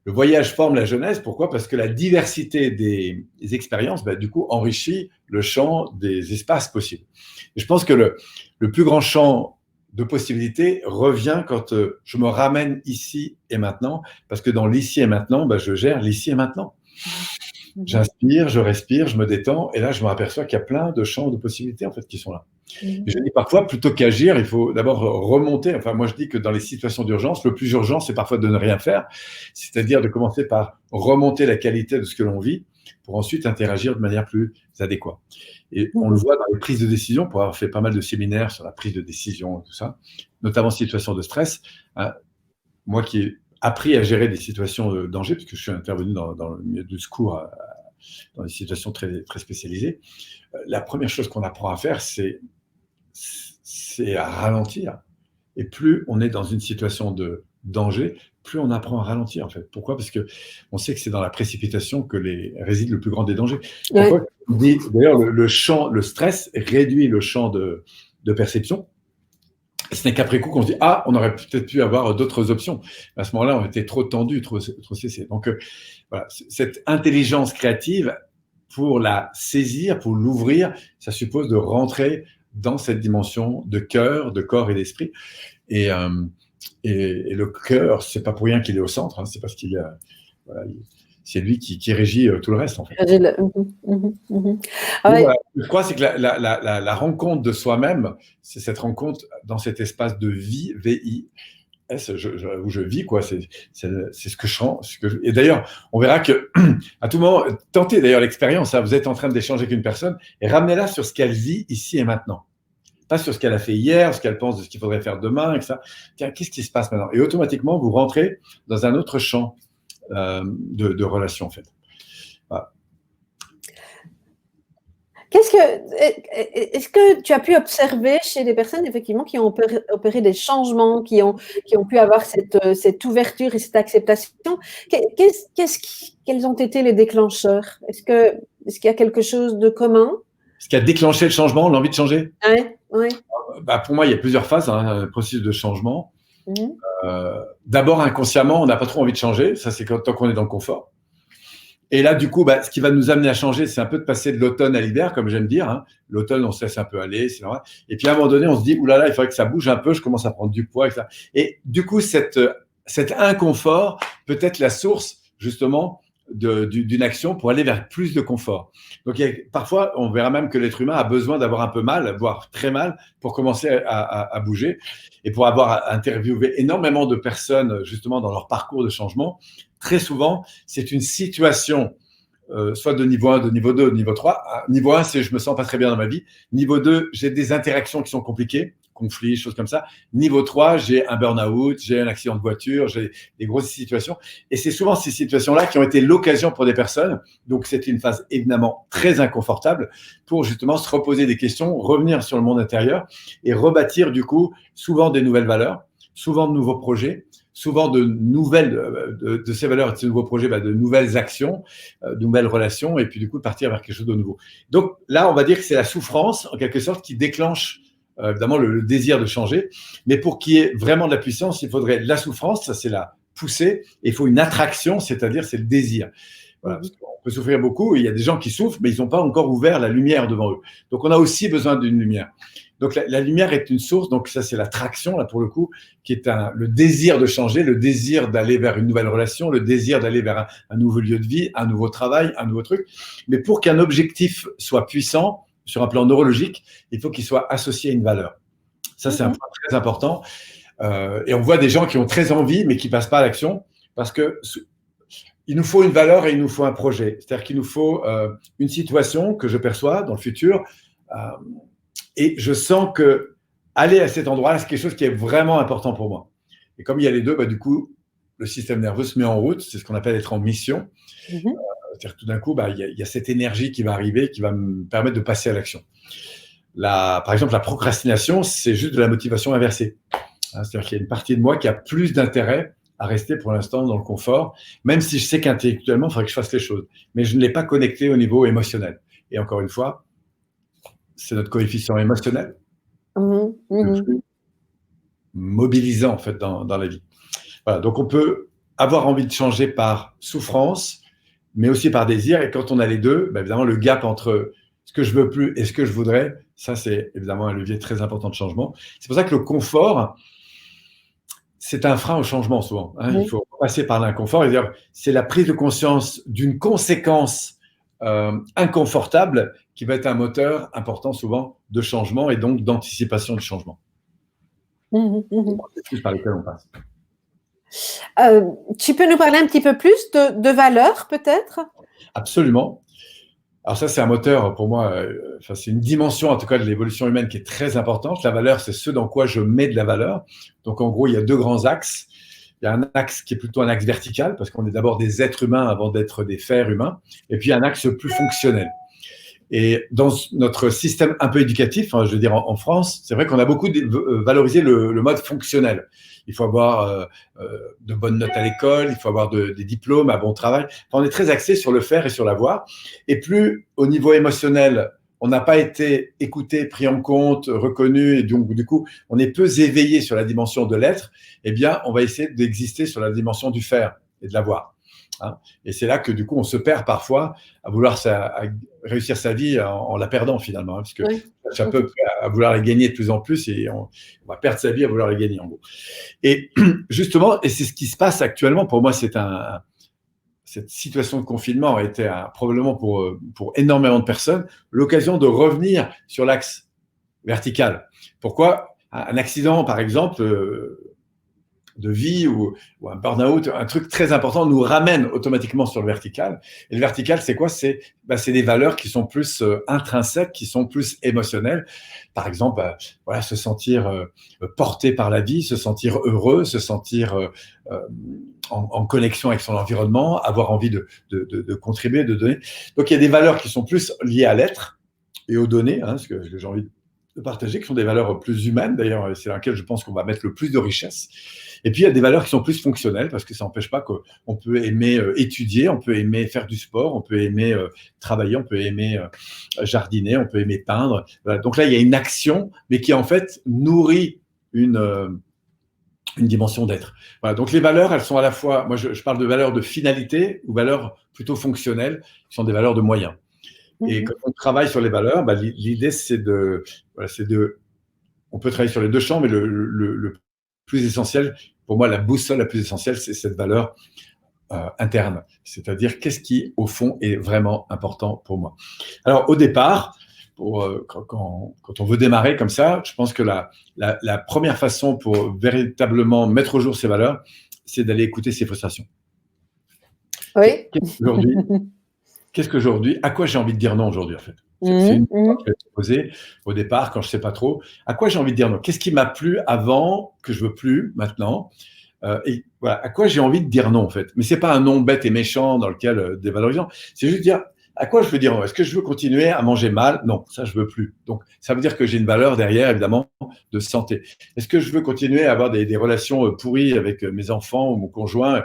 voyage forme la jeunesse. Pourquoi ? Parce que la diversité des expériences, du coup, enrichit le champ des espaces possibles. Et je pense que le plus grand champ de possibilités revient quand je me ramène ici et maintenant, parce que dans l'ici et maintenant, je gère l'ici et maintenant. J'inspire, je respire, je me détends, et là, je me aperçois qu'il y a plein de champs de possibilités en fait qui sont là. Et je dis parfois, plutôt qu'agir, il faut d'abord remonter. Enfin, moi, je dis que dans les situations d'urgence, le plus urgent, c'est parfois de ne rien faire, c'est-à-dire de commencer par remonter la qualité de ce que l'on vit pour ensuite interagir de manière plus adéquate. Et on le voit dans les prises de décision, pour avoir fait pas mal de séminaires sur la prise de décision et tout ça, notamment en situation de stress. Moi qui ai appris à gérer des situations de danger, puisque je suis intervenu dans le milieu du secours, dans des situations très, très spécialisées, la première chose qu'on apprend à faire, c'est à ralentir. Et plus on est dans une situation de danger, plus on apprend à ralentir, en fait. Pourquoi ? Parce qu'on sait que c'est dans la précipitation que réside le plus grand des dangers. Pourquoi ? D'ailleurs, le stress réduit le champ de perception. Ce n'est qu'après coup qu'on se dit « Ah, on aurait peut-être pu avoir d'autres options ». À ce moment-là, on était trop tendu, trop cessé. Donc, voilà, cette intelligence créative, pour la saisir, pour l'ouvrir, ça suppose de rentrer dans cette dimension de cœur, de corps et d'esprit. Et le cœur, c'est pas pour rien qu'il est au centre, c'est parce qu'il y a… Voilà, c'est lui qui régit tout le reste, en fait. Voilà, je crois que la rencontre de soi-même, c'est cette rencontre dans cet espace de vie, V-I-S, où je vis, quoi. C'est ce que je sens. Et d'ailleurs, on verra que à tout moment, tentez d'ailleurs l'expérience. Vous êtes en train d'échanger avec une personne et ramenez-la sur ce qu'elle vit ici et maintenant. Pas sur ce qu'elle a fait hier, ce qu'elle pense de ce qu'il faudrait faire demain, etc. Tiens, qu'est-ce qui se passe maintenant ? Et automatiquement, vous rentrez dans un autre champ de relation, en fait. Voilà. Est-ce que tu as pu observer chez des personnes effectivement qui ont opéré des changements, qui ont pu avoir cette ouverture et cette acceptation, quels ont été les déclencheurs ? Est-ce qu'il y a quelque chose de commun ? Ce qui a déclenché le changement, l'envie de changer ? Oui. Pour moi, il y a plusieurs phases, le processus de changement. D'abord, inconsciemment, on n'a pas trop envie de changer. Ça, c'est tant qu'on est dans le confort. Et là, du coup, ce qui va nous amener à changer, c'est un peu de passer de l'automne à l'hiver, comme j'aime dire. L'automne, on se laisse un peu aller, c'est vrai. Et puis, à un moment donné, on se dit, oulala, il faudrait que ça bouge un peu, je commence à prendre du poids, etc. Et du coup, cet inconfort peut être la source, justement, d'une action pour aller vers plus de confort. Donc, parfois, on verra même que l'être humain a besoin d'avoir un peu mal, voire très mal, pour commencer à bouger. Et pour avoir interviewé énormément de personnes, justement, dans leur parcours de changement, très souvent, c'est une situation, soit de niveau 1, de niveau 2, de niveau 3. Niveau 1, c'est je me sens pas très bien dans ma vie. Niveau 2, j'ai des interactions qui sont compliquées, conflits, choses comme ça. Niveau 3, j'ai un burn-out, j'ai un accident de voiture, j'ai des grosses situations. Et c'est souvent ces situations-là qui ont été l'occasion pour des personnes. Donc, c'est une phase évidemment très inconfortable pour justement se reposer des questions, revenir sur le monde intérieur et rebâtir du coup souvent des nouvelles valeurs, souvent de nouveaux projets, souvent de ces valeurs et de ces nouveaux projets, de nouvelles actions, de nouvelles relations, et puis du coup de partir vers quelque chose de nouveau. Donc là, on va dire que c'est la souffrance, en quelque sorte, qui déclenche évidemment le désir de changer. Mais pour qu'il y ait vraiment de la puissance, il faudrait la souffrance, ça c'est la poussée, et il faut une attraction, c'est-à-dire c'est le désir. Voilà, parce qu'on peut souffrir beaucoup, et il y a des gens qui souffrent, mais ils n'ont pas encore ouvert la lumière devant eux. Donc on a aussi besoin d'une lumière. Donc la lumière est une source, donc ça c'est l'attraction, là pour le coup, qui est le désir de changer, le désir d'aller vers une nouvelle relation, le désir d'aller vers un nouveau lieu de vie, un nouveau travail, un nouveau truc. Mais pour qu'un objectif soit puissant, sur un plan neurologique, il faut qu'il soit associé à une valeur. Ça c'est un point très important. Et on voit des gens qui ont très envie, mais qui ne passent pas à l'action, parce que il nous faut une valeur et il nous faut un projet. C'est-à-dire qu'il nous faut une situation que je perçois dans le futur, et je sens que aller à cet endroit-là, c'est quelque chose qui est vraiment important pour moi. Et comme il y a les deux, du coup, le système nerveux se met en route. C'est ce qu'on appelle être en mission. C'est-à-dire que tout d'un coup, il y a cette énergie qui va arriver, qui va me permettre de passer à l'action. Par exemple, la procrastination, c'est juste de la motivation inversée. C'est-à-dire qu'il y a une partie de moi qui a plus d'intérêt à rester pour l'instant dans le confort, même si je sais qu'intellectuellement, il faudrait que je fasse les choses. Mais je ne l'ai pas connecté au niveau émotionnel. Et encore une fois, c'est notre coefficient émotionnel, Mhm, le mhm. plus mobilisant en fait dans la vie. Voilà, donc on peut avoir envie de changer par souffrance, mais aussi par désir. Et quand on a les deux, ben évidemment, le gap entre ce que je veux plus et ce que je voudrais, ça, c'est évidemment un levier très important de changement. C'est pour ça que le confort, c'est un frein au changement souvent. Hein. Il Oui. faut passer par l'inconfort. Et d'ailleurs, c'est la prise de conscience d'une conséquence inconfortable qui va être un moteur important souvent de changement et donc d'anticipation du changement. Mhm, C'est le mhm. processus par lequel on passe. Tu peux nous parler un petit peu plus de valeurs, peut-être? Absolument. Alors ça, c'est un moteur pour moi, enfin, c'est une dimension en tout cas de l'évolution humaine qui est très importante. La valeur, c'est ce dans quoi je mets de la valeur. Donc en gros, il y a deux grands axes. Il y a un axe qui est plutôt un axe vertical, parce qu'on est d'abord des êtres humains avant d'être des fers humains. Et puis un axe plus fonctionnel. Et dans notre système un peu éducatif, hein, je veux dire en France, c'est vrai qu'on a beaucoup valorisé le mode fonctionnel. Il faut avoir de bonnes notes à l'école, il faut avoir des diplômes, un bon travail. Enfin, on est très axé sur le faire et sur l'avoir. Et plus au niveau émotionnel, on n'a pas été écouté, pris en compte, reconnu, et donc du coup, on est peu éveillé sur la dimension de l'être, eh bien, on va essayer d'exister sur la dimension du faire et de l'avoir. Hein. Et c'est là que du coup, on se perd parfois à vouloir réussir sa vie en la perdant finalement, hein, parce que Oui. ça peut à vouloir la gagner de plus en plus et on va perdre sa vie à vouloir la gagner en gros. Et justement, et c'est ce qui se passe actuellement, pour moi, cette situation de confinement a été probablement pour énormément de personnes l'occasion de revenir sur l'axe vertical. Pourquoi? Un accident, par exemple, de vie ou un burn-out, un truc très important nous ramène automatiquement sur le vertical. Et le vertical, c'est quoi? C'est des valeurs qui sont plus intrinsèques, qui sont plus émotionnelles. Par exemple, voilà, se sentir porté par la vie, se sentir heureux, se sentir en connexion avec son environnement, avoir envie de contribuer, de donner. Donc, il y a des valeurs qui sont plus liées à l'être et aux données, hein, ce que j'ai envie de partager, qui sont des valeurs plus humaines, d'ailleurs, c'est dans lesquelles je pense qu'on va mettre le plus de richesse. Et puis, il y a des valeurs qui sont plus fonctionnelles, parce que ça n'empêche pas qu'on peut aimer étudier, on peut aimer faire du sport, on peut aimer travailler, on peut aimer jardiner, on peut aimer peindre. Voilà. Donc là, il y a une action, mais qui en fait nourrit une dimension d'être. Voilà. Donc les valeurs, elles sont à la fois, moi je parle de valeurs de finalité ou valeurs plutôt fonctionnelles, qui sont des valeurs de moyens. Et quand on travaille sur les valeurs, l'idée voilà, on peut travailler sur les deux champs, mais le plus essentiel, pour moi, la boussole la plus essentielle, c'est cette valeur interne. C'est-à-dire, qu'est-ce qui, au fond, est vraiment important pour moi. Alors, au départ, quand on veut démarrer comme ça, je pense que la première façon pour véritablement mettre au jour ces valeurs, c'est d'aller écouter ses frustrations. Oui. Qu'est-ce qu'aujourd'hui, à quoi j'ai envie de dire non aujourd'hui, en fait? C'est une question que je vais poser au départ quand je ne sais pas trop. À quoi j'ai envie de dire non? Qu'est-ce qui m'a plu avant que je ne veux plus maintenant? Et voilà, à quoi j'ai envie de dire non, en fait. Mais ce n'est pas un non bête et méchant dans lequel dévalorisant. C'est juste dire à quoi je veux dire non. Est-ce que je veux continuer à manger mal? Non, ça, je ne veux plus. Donc, ça veut dire que j'ai une valeur derrière, évidemment, de santé. Est-ce que je veux continuer à avoir des relations pourries avec mes enfants ou mon conjoint?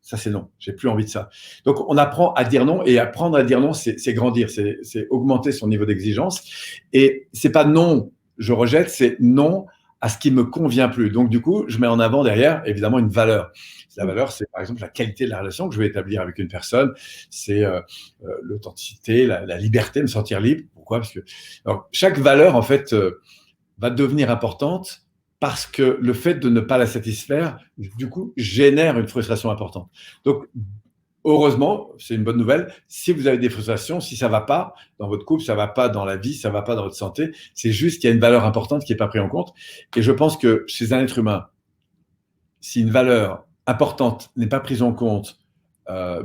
Ça, c'est non. J'ai plus envie de ça. Donc, on apprend à dire non, et apprendre à dire non, c'est grandir, c'est augmenter son niveau d'exigence. Et c'est pas non, je rejette, c'est non à ce qui me convient plus. Donc, du coup, je mets en avant derrière, évidemment, une valeur. La valeur, c'est par exemple la qualité de la relation que je vais établir avec une personne. C'est l'authenticité, la liberté, me sentir libre. Pourquoi? Parce que alors, chaque valeur, en fait, va devenir importante parce que le fait de ne pas la satisfaire, du coup, génère une frustration importante. Donc, heureusement, c'est une bonne nouvelle, si vous avez des frustrations, si ça ne va pas dans votre couple, ça ne va pas dans la vie, ça ne va pas dans votre santé, c'est juste qu'il y a une valeur importante qui n'est pas prise en compte. Et je pense que chez un être humain, si une valeur importante n'est pas prise en compte,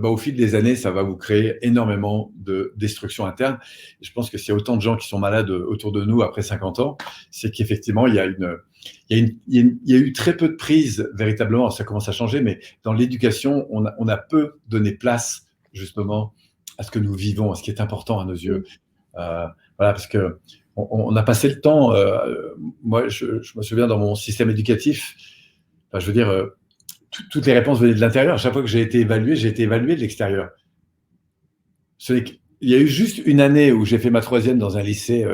au fil des années, ça va vous créer énormément de destruction interne. Et je pense que s'il y a autant de gens qui sont malades autour de nous après 50 ans, c'est qu'effectivement, il y a eu très peu de prise véritablement. Ça commence à changer, mais dans l'éducation, on a peu donné place justement à ce que nous vivons, à ce qui est important à nos yeux. Voilà, parce que on a passé le temps. Moi, je me souviens dans mon système éducatif, enfin, je veux dire, toutes les réponses venaient de l'intérieur. À chaque fois que j'ai été évalué de l'extérieur. Ce n'est il y a eu juste une année où j'ai fait ma troisième dans un lycée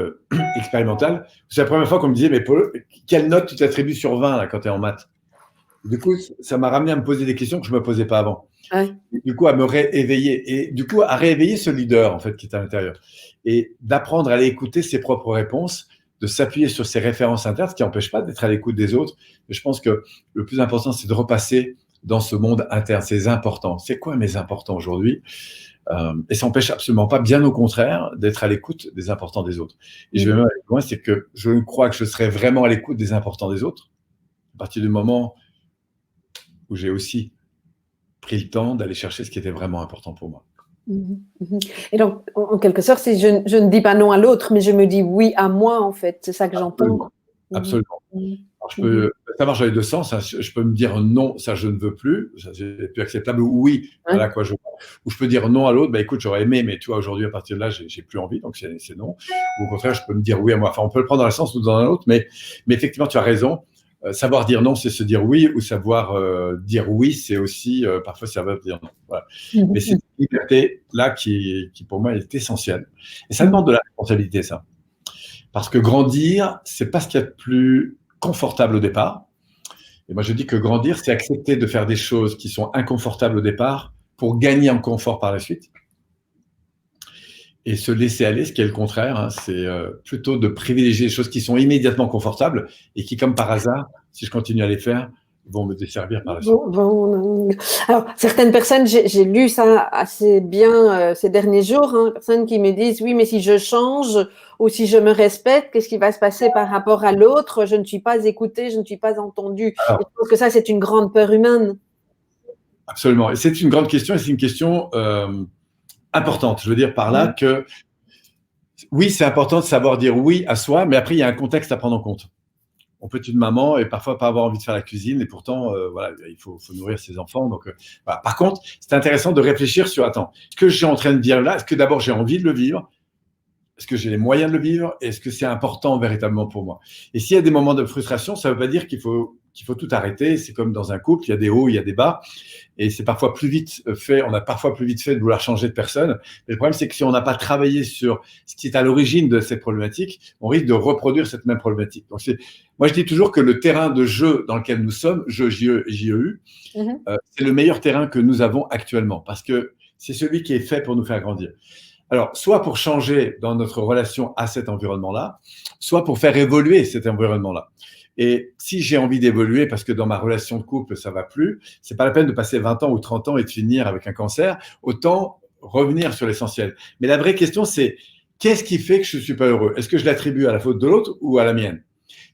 expérimental. C'est la première fois qu'on me disait, mais Paul, quelle note tu t'attribues sur 20 là, quand tu es en maths? Du coup, ça m'a ramené à me poser des questions que je ne me posais pas avant. Ouais. Du coup, à me rééveiller. Et du coup, à rééveiller ce leader, en fait, qui est à l'intérieur. Et d'apprendre à aller écouter ses propres réponses, de s'appuyer sur ses références internes, ce qui n'empêche pas d'être à l'écoute des autres. Mais je pense que le plus important, c'est de repasser dans ce monde interne. C'est important. C'est quoi mes importants aujourd'hui? Et ça n'empêche absolument pas, bien au contraire, d'être à l'écoute des importants des autres. Et je vais même aller plus loin, c'est que je crois que je serai vraiment à l'écoute des importants des autres à partir du moment où j'ai aussi pris le temps d'aller chercher ce qui était vraiment important pour moi. Et donc, en quelque sorte, si je ne dis pas non à l'autre, mais je me dis oui à moi, en fait. C'est ça que j'entends. Absolument. Alors, ça marche dans les deux sens. Hein. Je peux me dire non, ça je ne veux plus, ça c'est plus acceptable. Ou oui, voilà quoi je. Ou je peux dire non à l'autre, bah écoute, j'aurais aimé, mais tu vois, aujourd'hui, à partir de là, j'ai plus envie, donc c'est non. Ou au contraire, je peux me dire oui à moi. Enfin, on peut le prendre dans un sens ou dans un autre, mais effectivement, tu as raison. Savoir dire non, c'est se dire oui, ou savoir dire oui, c'est aussi parfois savoir dire non. Voilà. Mais c'est cette liberté-là qui, pour moi, est essentielle. Et ça demande de la responsabilité, ça. Parce que grandir, c'est pas ce qu'il y a de plus confortable au départ. Et moi, je dis que grandir, c'est accepter de faire des choses qui sont inconfortables au départ pour gagner en confort par la suite. Et se laisser aller, ce qui est le contraire, hein, c'est plutôt de privilégier les choses qui sont immédiatement confortables et qui, comme par hasard, si je continue à les faire, vont me desservir par la suite. Alors, certaines personnes, j'ai lu ça assez bien ces derniers jours, hein, personnes qui me disent, oui, mais si je change ou si je me respecte, qu'est-ce qui va se passer par rapport à l'autre? Je ne suis pas écoutée, je ne suis pas entendue. Alors, je pense que ça, c'est une grande peur humaine. Absolument. Et c'est une grande question et c'est une question importante. Je veux dire par là que oui, c'est important de savoir dire oui à soi, mais après, il y a un contexte à prendre en compte. On peut être une maman et parfois pas avoir envie de faire la cuisine et pourtant, voilà, il faut nourrir ses enfants. Donc, voilà. Par contre, c'est intéressant de réfléchir sur, attends, ce que j'ai en train de dire là, est-ce que d'abord j'ai envie de le vivre? Est-ce que j'ai les moyens de le vivre? Est-ce que c'est important véritablement pour moi? Et s'il y a des moments de frustration, ça ne veut pas dire qu'il faut tout arrêter. C'est comme dans un couple, il y a des hauts, il y a des bas. Et c'est parfois plus vite fait, on a parfois plus vite fait de vouloir changer de personne. Mais le problème, c'est que si on n'a pas travaillé sur ce qui est à l'origine de cette problématique, on risque de reproduire cette même problématique. Donc, moi, je dis toujours que le terrain de jeu dans lequel nous sommes, JEU, c'est le meilleur terrain que nous avons actuellement parce que c'est celui qui est fait pour nous faire grandir. Alors, soit pour changer dans notre relation à cet environnement-là, soit pour faire évoluer cet environnement-là. Et si j'ai envie d'évoluer parce que dans ma relation de couple, ça va plus, c'est pas la peine de passer 20 ans ou 30 ans et de finir avec un cancer. Autant revenir sur l'essentiel. Mais la vraie question, c'est qu'est-ce qui fait que je suis pas heureux? Est-ce que je l'attribue à la faute de l'autre ou à la mienne?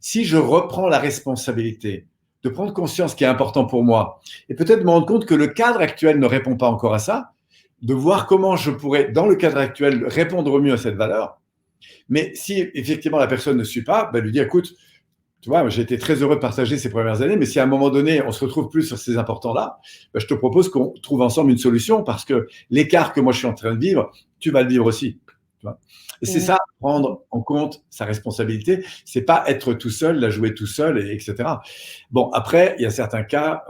Si je reprends la responsabilité de prendre conscience qui est important pour moi et peut-être me rendre compte que le cadre actuel ne répond pas encore à ça, de voir comment je pourrais, dans le cadre actuel, répondre au mieux à cette valeur. Mais si effectivement la personne ne suit pas, lui dire, écoute, tu vois, j'ai été très heureux de partager ces premières années, mais si à un moment donné, on se retrouve plus sur ces importants-là, je te propose qu'on trouve ensemble une solution parce que l'écart que moi je suis en train de vivre, tu vas le vivre aussi. Tu vois. Et c'est ça, prendre en compte sa responsabilité. C'est pas être tout seul, la jouer tout seul, etc. Bon, après, il y a certains cas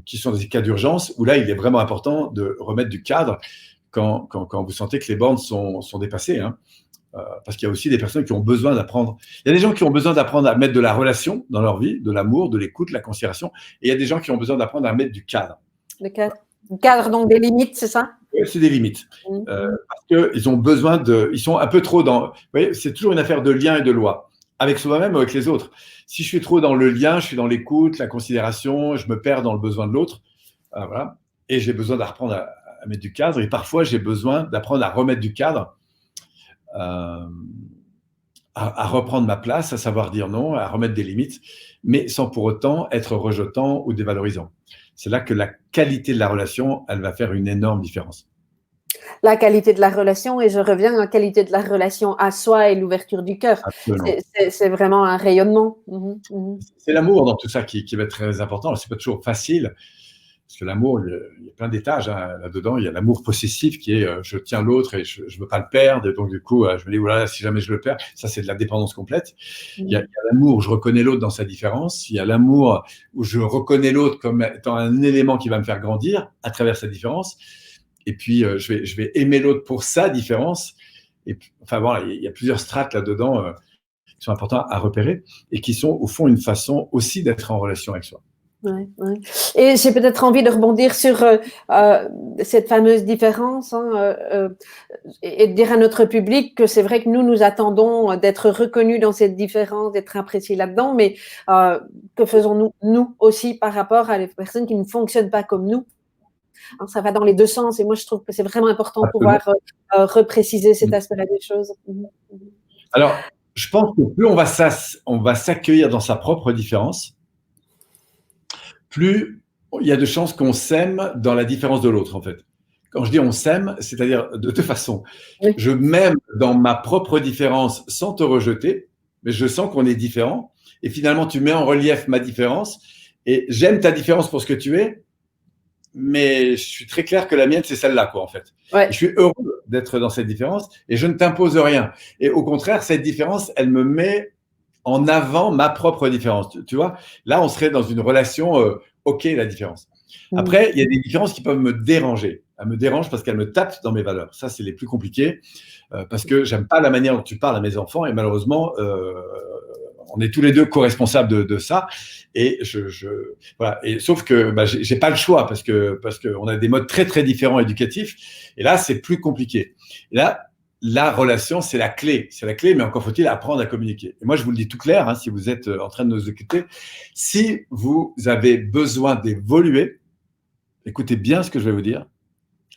qui sont des cas d'urgence où là, il est vraiment important de remettre du cadre quand vous sentez que les bornes sont dépassées. Hein. Parce qu'il y a aussi des personnes qui ont besoin d'apprendre. Il y a des gens qui ont besoin d'apprendre à mettre de la relation dans leur vie, de l'amour, de l'écoute, de la considération. Et il y a des gens qui ont besoin d'apprendre à mettre du cadre. Le cadre, donc des limites, c'est ça? C'est des limites. Parce qu'ils ont besoin de. Ils sont un peu trop dans. Vous voyez, c'est toujours une affaire de lien et de loi. Avec soi-même, avec les autres. Si je suis trop dans le lien, je suis dans l'écoute, la considération, je me perds dans le besoin de l'autre. Voilà. Et j'ai besoin d'apprendre à mettre du cadre. Et parfois, j'ai besoin d'apprendre à remettre du cadre. À reprendre ma place, à savoir dire non, à remettre des limites, mais sans pour autant être rejetant ou dévalorisant. C'est là que la qualité de la relation, elle va faire une énorme différence. La qualité de la relation, et je reviens à la qualité de la relation à soi et l'ouverture du cœur. C'est vraiment un rayonnement. C'est l'amour dans tout ça qui va être très important. C'est pas toujours facile. Parce que l'amour, il y a plein d'étages là-dedans. Il y a l'amour possessif qui est je tiens l'autre et je ne veux pas le perdre. Et donc, du coup, je me dis, voilà, si jamais je le perds, ça, c'est de la dépendance complète. Il y a l'amour où je reconnais l'autre dans sa différence. Il y a l'amour où je reconnais l'autre comme étant un élément qui va me faire grandir à travers sa différence. et puis je vais aimer l'autre pour sa différence. Et enfin voilà, il y a plusieurs strates là-dedans qui sont importants à repérer et qui sont au fond une façon aussi d'être en relation avec soi. Ouais, ouais. Et j'ai peut-être envie de rebondir sur cette fameuse différence et de dire à notre public que c'est vrai que nous attendons d'être reconnus dans cette différence, d'être appréciés là-dedans, mais que faisons-nous, nous aussi, par rapport à les personnes qui ne fonctionnent pas comme nous? Alors, ça va dans les deux sens et moi, je trouve que c'est vraiment important de Absolument. pouvoir repréciser cet aspect-là des choses. Alors, je pense que plus on va s'accueillir dans sa propre différence, plus il y a de chances qu'on s'aime dans la différence de l'autre, en fait. Quand je dis on s'aime, c'est-à-dire de deux façons. Oui. Je m'aime dans ma propre différence sans te rejeter, mais je sens qu'on est différent. Et finalement, tu mets en relief ma différence. Et j'aime ta différence pour ce que tu es, mais je suis très clair que la mienne, c'est celle-là, quoi, en fait. Ouais. Et je suis heureux d'être dans cette différence et je ne t'impose rien. Et au contraire, cette différence, elle me met en avant ma propre différence. Tu vois, là, on serait dans une relation OK, la différence. Après, il y a des différences qui peuvent me déranger. Elles me dérangent parce qu'elles me tapent dans mes valeurs. Ça, c'est les plus compliqués parce que j'aime pas la manière dont tu parles à mes enfants et malheureusement, on est tous les deux co-responsables de ça. Et voilà. Et sauf que j'ai pas le choix parce que on a des modes très très différents éducatifs. Et là, c'est plus compliqué. Et là, la relation, c'est la clé. C'est la clé, mais encore faut-il apprendre à communiquer. Et moi, je vous le dis tout clair, hein, si vous êtes en train de nous écouter, si vous avez besoin d'évoluer, écoutez bien ce que je vais vous dire,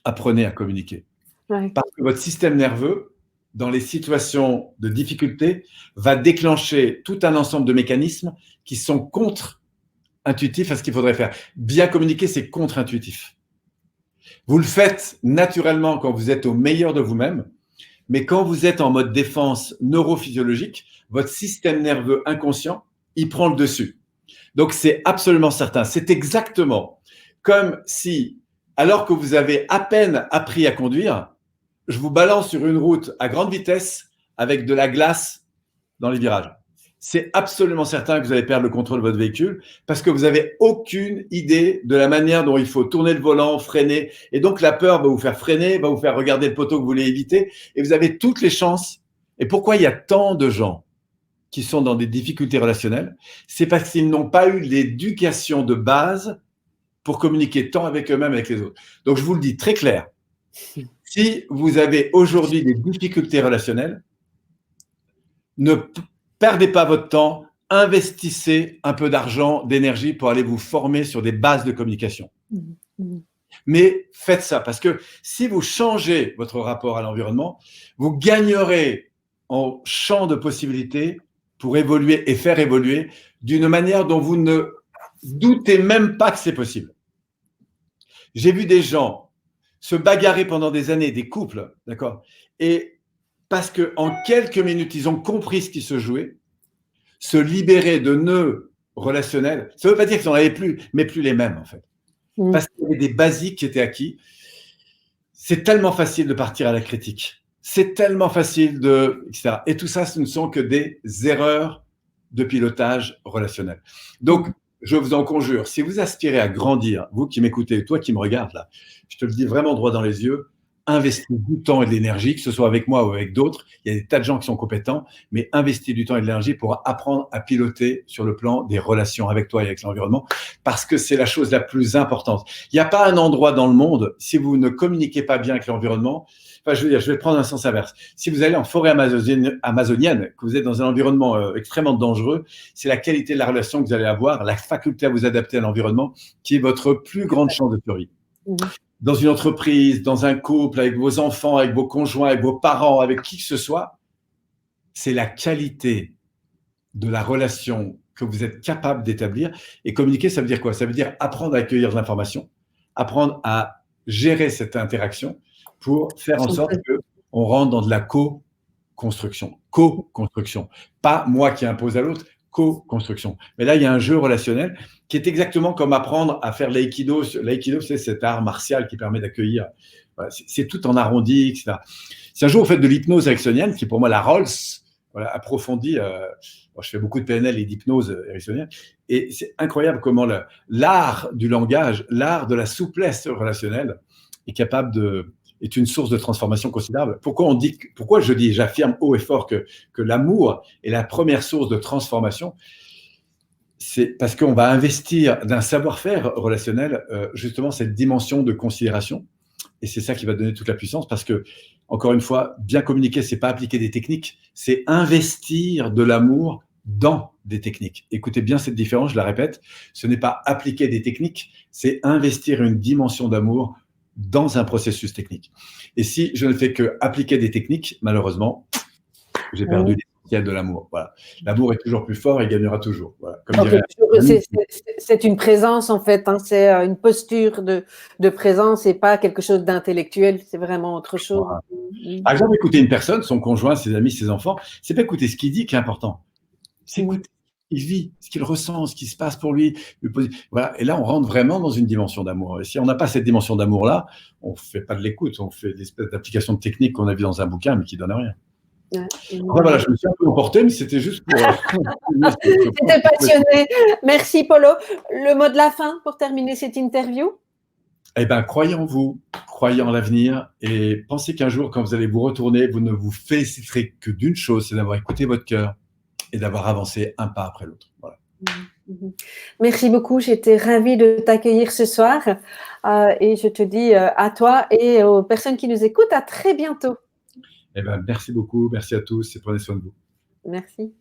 apprenez à communiquer. Ouais. Parce que votre système nerveux, dans les situations de difficulté, va déclencher tout un ensemble de mécanismes qui sont contre-intuitifs à ce qu'il faudrait faire. Bien communiquer, c'est contre-intuitif. Vous le faites naturellement quand vous êtes au meilleur de vous-même, mais quand vous êtes en mode défense neurophysiologique, votre système nerveux inconscient, il prend le dessus. Donc, c'est absolument certain. C'est exactement comme si, alors que vous avez à peine appris à conduire, je vous balance sur une route à grande vitesse avec de la glace dans les virages. C'est absolument certain que vous allez perdre le contrôle de votre véhicule parce que vous n'avez aucune idée de la manière dont il faut tourner le volant, freiner. Et donc, la peur va vous faire freiner, va vous faire regarder le poteau que vous voulez éviter. Et vous avez toutes les chances. Et pourquoi il y a tant de gens qui sont dans des difficultés relationnelles? C'est parce qu'ils n'ont pas eu l'éducation de base pour communiquer tant avec eux-mêmes avec les autres. Donc, je vous le dis très clair. Si vous avez aujourd'hui des difficultés relationnelles, ne perdez pas votre temps, investissez un peu d'argent, d'énergie pour aller vous former sur des bases de communication. Mais faites ça parce que si vous changez votre rapport à l'environnement, vous gagnerez en champ de possibilités pour évoluer et faire évoluer d'une manière dont vous ne doutez même pas que c'est possible. J'ai vu des gens se bagarrer pendant des années, des couples, d'accord, et parce qu'en quelques minutes, ils ont compris ce qui se jouait, se libérer de nœuds relationnels. Ça ne veut pas dire qu'ils n'en avaient plus, mais plus les mêmes, en fait. Parce qu'il y avait des basiques qui étaient acquis. C'est tellement facile de partir à la critique. C'est tellement facile etc. Et tout ça, ce ne sont que des erreurs de pilotage relationnel. Donc, je vous en conjure, si vous aspirez à grandir, vous qui m'écoutez, toi qui me regardes là, je te le dis vraiment droit dans les yeux, investis du temps et de l'énergie, que ce soit avec moi ou avec d'autres. Il y a des tas de gens qui sont compétents, mais investis du temps et de l'énergie pour apprendre à piloter sur le plan des relations avec toi et avec l'environnement, parce que c'est la chose la plus importante. Il n'y a pas un endroit dans le monde, si vous ne communiquez pas bien avec l'environnement, enfin, je veux dire, je vais prendre un sens inverse. Si vous allez en forêt amazonienne, que vous êtes dans un environnement extrêmement dangereux, c'est la qualité de la relation que vous allez avoir, la faculté à vous adapter à l'environnement, qui est votre plus grande chance de survie. Dans une entreprise, dans un couple, avec vos enfants, avec vos conjoints, avec vos parents, avec qui que ce soit, c'est la qualité de la relation que vous êtes capable d'établir. Et communiquer, ça veut dire quoi? Ça veut dire apprendre à accueillir l'information, apprendre à gérer cette interaction pour faire en sorte qu'on rentre dans de la co-construction. Co-construction. Pas moi qui impose à l'autre, co-construction. Mais là, il y a un jeu relationnel qui est exactement comme apprendre à faire l'aïkido. L'aïkido, c'est cet art martial qui permet d'accueillir. Voilà, c'est tout en arrondi, etc. Si un jour vous faites de l'hypnose ericksonienne, qui est pour moi la Rolls, voilà, approfondie. Je fais beaucoup de PNL et d'hypnose ericksonienne. Et c'est incroyable comment l'art du langage, l'art de la souplesse relationnelle est une source de transformation considérable. Pourquoi j'affirme haut et fort que l'amour est la première source de transformation? C'est parce qu'on va investir d'un savoir-faire relationnel, justement, cette dimension de considération. Et c'est ça qui va donner toute la puissance parce que, encore une fois, bien communiquer, c'est pas appliquer des techniques, c'est investir de l'amour dans des techniques. Écoutez bien cette différence, je la répète, ce n'est pas appliquer des techniques, c'est investir une dimension d'amour dans un processus technique. Et si je ne fais que appliquer des techniques, malheureusement, j'ai perdu l'essentiel de l'amour. Voilà. L'amour est toujours plus fort et gagnera toujours. Voilà. Comme dirait c'est une présence en fait, hein, c'est une posture de présence et pas quelque chose d'intellectuel, c'est vraiment autre chose. Voilà. Par exemple, écouter une personne, son conjoint, ses amis, ses enfants, c'est pas écouter ce qu'il dit qui est important, c'est écouter ce qu'il vit, ce qu'il ressent, ce qui se passe pour lui. Voilà. Et là, on rentre vraiment dans une dimension d'amour. Et si on n'a pas cette dimension d'amour-là, on ne fait pas de l'écoute, on fait des espèces d'applications de techniques qu'on a vues dans un bouquin, mais qui ne donnent rien. Enfin, voilà, je me suis un peu emporté, mais c'était juste pour… C'était passionné. Merci, Polo. Le mot de la fin pour terminer cette interview? Eh bien, croyez en vous, croyez en l'avenir et pensez qu'un jour, quand vous allez vous retourner, vous ne vous féliciterez que d'une chose, c'est d'avoir écouté votre cœur et d'avoir avancé un pas après l'autre. Voilà. Merci beaucoup, j'étais ravie de t'accueillir ce soir et je te dis à toi et aux personnes qui nous écoutent, à très bientôt. Eh bien, merci beaucoup, merci à tous et prenez soin de vous. Merci.